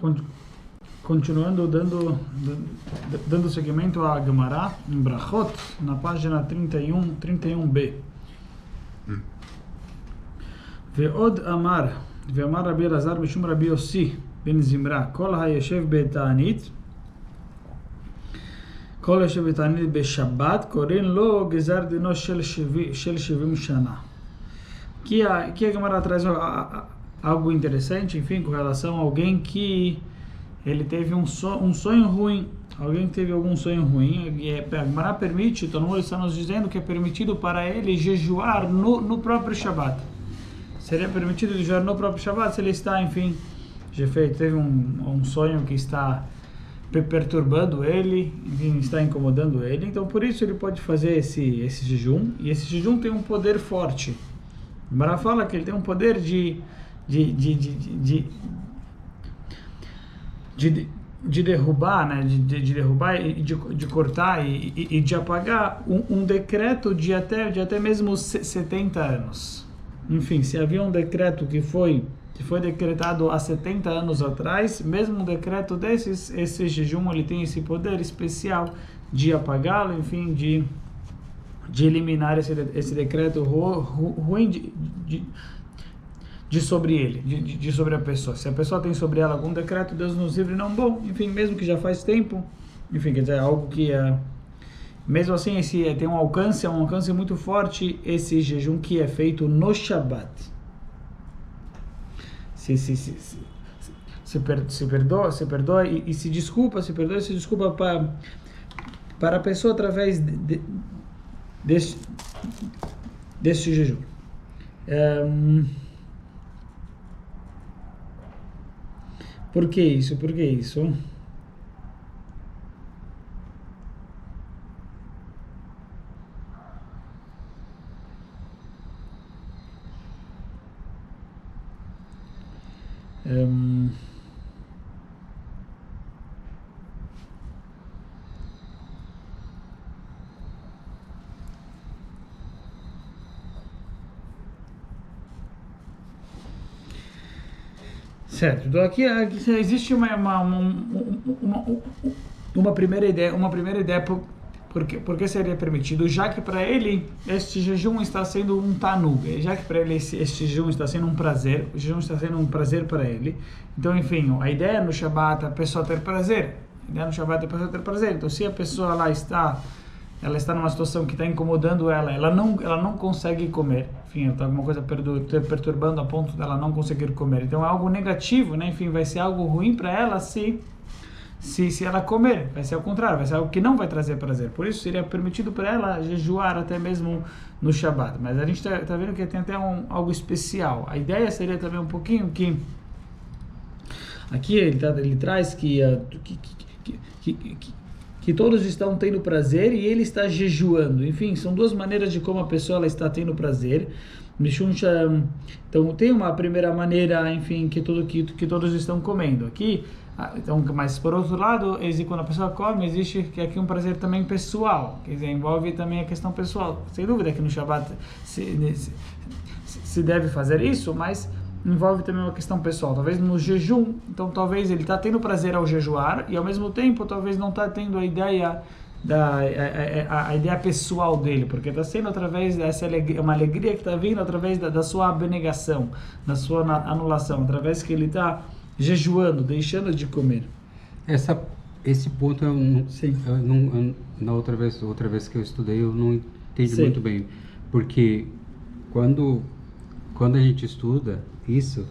Con- Continuando dando seguimento à Gemara, em Brachot, na página 31b. ועוד אמר רבי אלעזר משום רבי יוסי בן זמרה, כל היושב בתענית קוראים לו גזר דינו של 70 שנה. Que a Gemara traz algo interessante, enfim, com relação a alguém que ele teve um sonho ruim, alguém que teve algum sonho ruim, e a Gemara permite, todo mundo está nos dizendo que é permitido para ele jejuar no próprio Shabat. Seria permitido jejuar no próprio Shabat se ele está, enfim, teve um sonho que está perturbando ele, enfim, está incomodando ele, então por isso ele pode fazer esse jejum, e esse jejum tem um poder forte. A Gemara fala que ele tem um poder de derrubar, né, de derrubar e de cortar e de apagar um decreto de até mesmo 70 anos. Enfim, se havia um decreto que foi decretado há 70 anos atrás, mesmo um decreto desses, esse jejum ele tem esse poder especial de apagá-lo, enfim, de eliminar esse decreto ruim de sobre ele, de sobre a pessoa. Se a pessoa tem sobre ela algum decreto, Deus nos livre, não bom, enfim, mesmo que já faz tempo, enfim, quer dizer, algo que mesmo assim tem um alcance muito forte, esse jejum que é feito no Shabat. Se perdoa e se desculpa, para a pessoa através desse jejum. Por que isso? Certo, então aqui existe uma primeira ideia por que seria permitido, já que para ele este jejum está sendo um tanug, já que para ele este jejum está sendo um prazer, o jejum está sendo um prazer para ele. Então, enfim, a ideia no Shabat é a pessoa ter prazer, então se a pessoa ela está numa situação que está incomodando ela não consegue comer, enfim, ela está alguma coisa perturbando a ponto dela não conseguir comer, então é algo negativo, né? Enfim, vai ser algo ruim para ela se ela comer, vai ser ao contrário, vai ser algo que não vai trazer prazer, por isso seria permitido para ela jejuar até mesmo no Shabat, mas a gente está vendo que tem até algo especial. A ideia seria também um pouquinho que aqui ele traz que todos estão tendo prazer e ele está jejuando. Enfim, são duas maneiras de como a pessoa ela está tendo prazer. Então tem uma primeira maneira, enfim, que todos estão comendo aqui. Então, mas por outro lado, quando a pessoa come, existe aqui um prazer também pessoal, quer dizer, envolve também a questão pessoal. Sem dúvida que no Shabat se deve fazer isso, mas envolve também uma questão pessoal, talvez no jejum, então talvez ele está tendo prazer ao jejuar e ao mesmo tempo talvez não está tendo a ideia pessoal dele, porque está sendo através dessa uma alegria que está vindo através da sua abnegação, da sua anulação, através que ele está jejuando, deixando de comer. Esse ponto na outra vez que eu estudei eu não entendi muito bem, porque quando a gente estuda isso,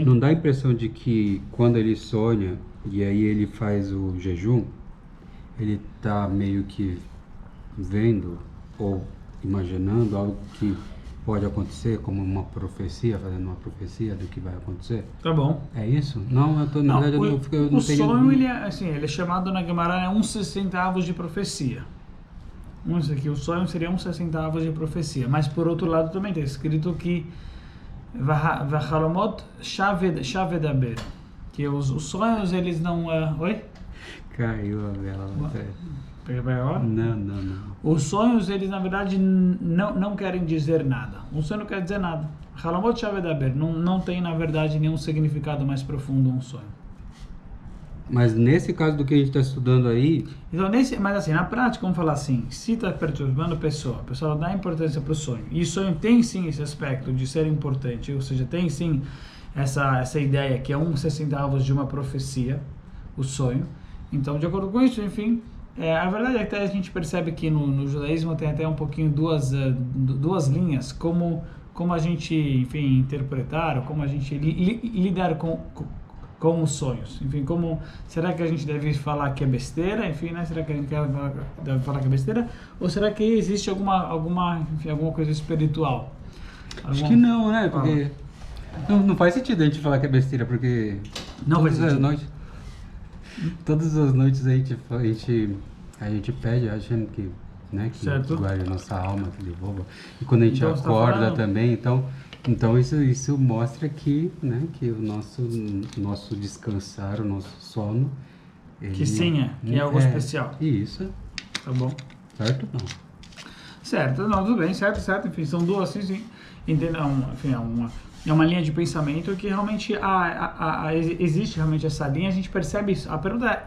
não dá a impressão de que quando ele sonha e aí ele faz o jejum, ele está meio que vendo ou imaginando algo que pode acontecer, como uma profecia, fazendo uma profecia do que vai acontecer? Tá bom. É isso? Não, na verdade eu não o sonho, ele é chamado na Gemara 1/60 de profecia. O sonho seria 1/60 de profecia, mas por outro lado também está escrito que Vachalomot shavedaber, que os sonhos eles não... Oi? Caiu a vela. Pega agora? Não. Os sonhos eles na verdade não querem dizer nada. Um sonho não quer dizer nada. Halamot Shavedaber, não tem, na verdade, nenhum significado mais profundo um sonho. Mas nesse caso do que a gente está estudando aí... Então, mas assim, na prática, vamos falar assim, se está perturbando a pessoa dá importância para o sonho. E o sonho tem sim esse aspecto de ser importante, ou seja, tem sim essa ideia que é 1/60 de uma profecia, o sonho. Então, de acordo com isso, enfim, a verdade é que a gente percebe que no judaísmo tem até um pouquinho duas linhas, como a gente, enfim, interpretar, ou como a gente lidar com os sonhos. Enfim, será que a gente deve falar que é besteira? Enfim, né? Será que a gente deve falar que é besteira? Ou será que existe alguma coisa espiritual? Acho que não, né? Porque não faz sentido a gente falar que é besteira, porque todas as noites a gente pede, achando que, né, que guarde a nossa alma, que devolva. E quando a gente acorda também, então isso mostra que, né, que o nosso descansar, o nosso sono... Que sim, que é algo especial. Isso. Tá bom. Certo? Não. Certo, não, tudo bem, certo. Enfim, são duas, sim. Enfim, é uma linha de pensamento que realmente existe realmente essa linha, a gente percebe isso. A pergunta é,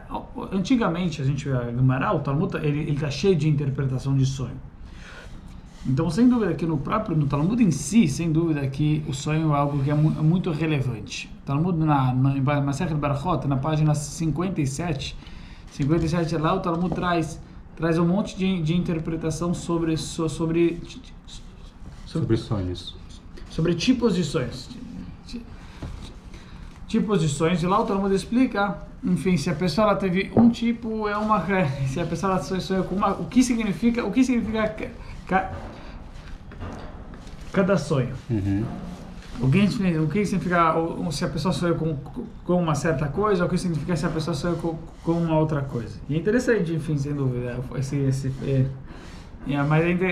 antigamente, o Talmud, ele está cheio de interpretação de sonho. Então, sem dúvida que no Talmud em si, sem dúvida que o sonho é algo que é muito relevante. O Talmud, na Masechet Barachot, na página 57 lá o Talmud traz um monte de interpretação sobre sonhos. Sobre tipos de sonhos. Tipos de sonhos. E lá o Talmud explica, enfim, se a pessoa ela teve um tipo, se a pessoa ela sonhou com o que significa cada sonho. Uhum. O que significa se a pessoa sonhou com uma certa coisa, o que significa se a pessoa sonhou com uma outra coisa. E é interessante, enfim, sem dúvida, mas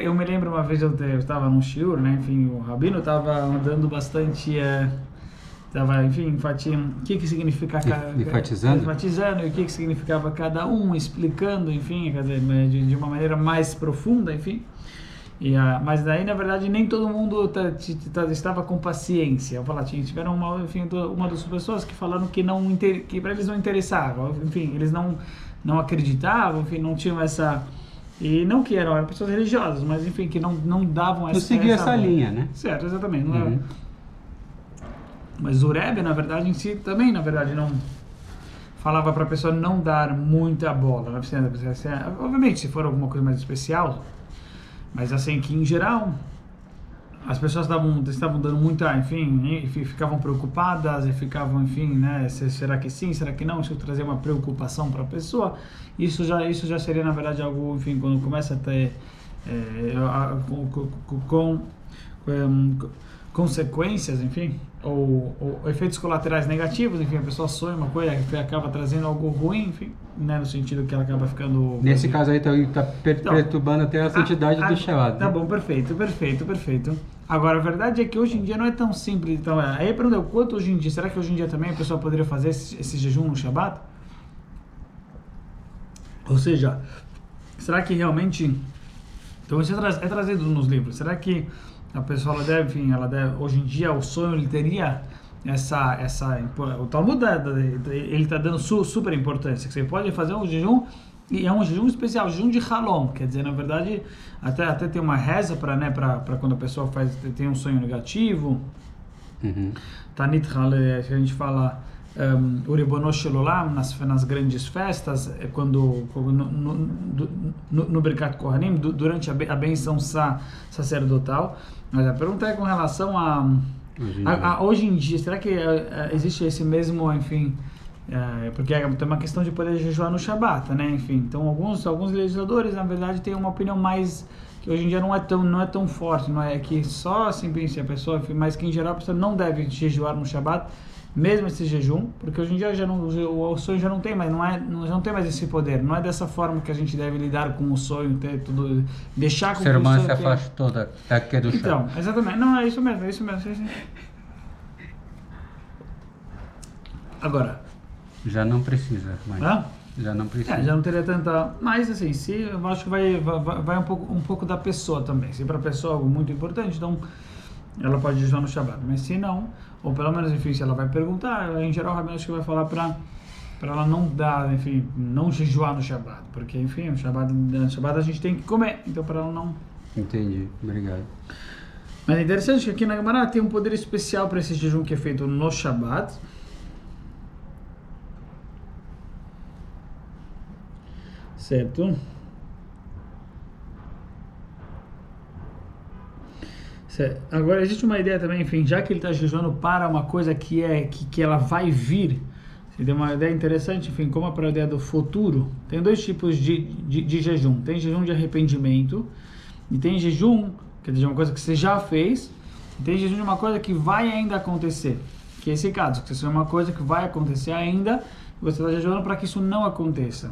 eu me lembro uma vez eu estava num shiur, né, enfim, o rabino estava andando bastante, enfatizando o que significa enfatizando e o que significava cada um, explicando, enfim, quer dizer, de uma maneira mais profunda, enfim. Mas daí, na verdade, nem todo mundo estava com paciência. Eu falar, tiveram uma das pessoas que falaram que para eles não interessava, enfim, eles não acreditavam, enfim, não tinham essa... E não que eram pessoas religiosas, mas enfim, que não davam essa... Não seguia essa linha, né? Certo, exatamente. Não mas o Rebbe, na verdade, em si, também, na verdade, não... Falava para a pessoa não dar muita bola. Obviamente, se for alguma coisa mais especial, mas assim, que em geral, as pessoas estavam dando muita, enfim, ficavam preocupadas e ficavam, enfim, né, será que sim, será que não? Isso trazia uma preocupação para a pessoa. Isso já seria, na verdade, algo, enfim, quando começa a ter consequências, enfim, ou efeitos colaterais negativos, enfim, a pessoa sonha uma coisa que acaba trazendo algo ruim, enfim, né, no sentido que ela acaba ficando... Nesse caso aí está perturbando até a santidade do Shabbat. Tá bom, perfeito. Agora, a verdade é que hoje em dia não é tão simples. Então, aí a pergunta é, quanto hoje em dia, será que hoje em dia também a pessoa poderia fazer esse jejum no Shabbat? Ou seja, será que realmente... Então, isso é trazido nos livros. Será que a pessoa, ela deve, hoje em dia, o sonho, ele teria o Talmud, ele está dando super importância, que você pode fazer um jejum, e é um jejum especial, jejum de Halom, quer dizer, na verdade, até tem uma reza para quando a pessoa tem um sonho negativo, Tanit Hale, que a gente fala, o Ribono Shel Olam, nas grandes festas, quando no Birkat Kohanim, durante a benção sacerdotal. Mas a pergunta é com relação a hoje em dia, será que existe esse mesmo, enfim, porque tem uma questão de poder jejuar no Shabbat, né, enfim, então alguns legisladores, na verdade, têm uma opinião mais, que hoje em dia não é tão forte, não é que só assim, a pessoa, mas que em geral a pessoa não deve jejuar no Shabbat, mesmo esse jejum, porque hoje em dia o sonho já não tem mais, não tem mais esse poder, não é dessa forma que a gente deve lidar com o sonho, deixar com que o sonho... se afastou da Kedushá. Então, exatamente, não, é isso mesmo. Agora... Já não precisa mais. Já não precisa. Já não teria tanta... Mas, assim, eu acho que vai um pouco da pessoa também. Se para a pessoa é algo muito importante, então... ela pode jejuar no Shabat. Mas se não, ou pelo menos, enfim, se ela vai perguntar, em geral o Rabino acho que vai falar para ela não dar, enfim, não jejuar no Shabat, porque, enfim, no Shabat a gente tem que comer, então para ela não... Entendi, obrigado. Mas é interessante que aqui na Gemara tem um poder especial para esse jejum que é feito no Shabat. Certo? Certo. Agora existe uma ideia também, enfim, já que ele está jejuando para uma coisa que ela vai vir, se deu uma ideia interessante, enfim, como é para a ideia do futuro, tem dois tipos de jejum. Tem jejum de arrependimento e tem jejum, quer dizer, uma coisa que você já fez, e tem jejum de uma coisa que vai ainda acontecer, que é esse caso, que isso é uma coisa que vai acontecer ainda, e você está jejuando para que isso não aconteça.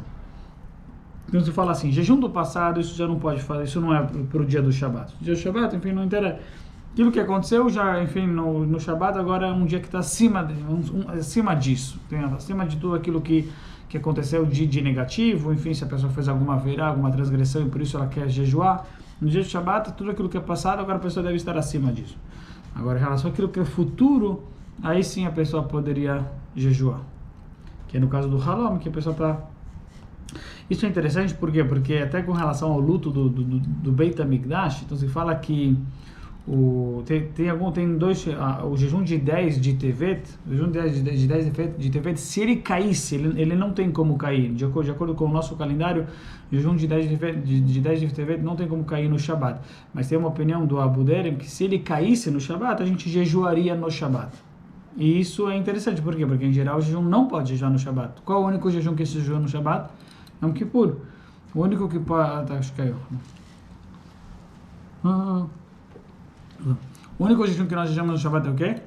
Então você fala assim, jejum do passado, isso já não pode fazer, isso não é para o dia do Shabat. O dia do Shabat, enfim, não interessa. Aquilo que aconteceu já, enfim, no Shabat, agora é um dia que está acima disso, acima de tudo aquilo que aconteceu de negativo, enfim, se a pessoa fez alguma verá, alguma transgressão e por isso ela quer jejuar. No dia do Shabat, tudo aquilo que é passado, agora a pessoa deve estar acima disso. Agora, em relação àquilo que é futuro, aí sim a pessoa poderia jejuar. Que é no caso do Halom, que a pessoa está... Isso é interessante, por quê? Porque até com relação ao luto do Beit HaMikdash, então se fala que tem dois, o jejum de 10 de Tevet, o jejum de 10 de Tevet, se ele caísse, ele não tem como cair, de acordo com o nosso calendário, o jejum de 10 de Tevet não tem como cair no Shabat, mas tem uma opinião do Abu Derem que se ele caísse no Shabat, a gente jejuaria no Shabat. E isso é interessante, por quê? Porque em geral o jejum não pode jejuar no Shabat. Qual é o único jejum que se jejua no Shabat? Yom Kippur. O único que pode... Tá, acho que caiu. O único jejum que nós jejuamos no Shabat é o quê?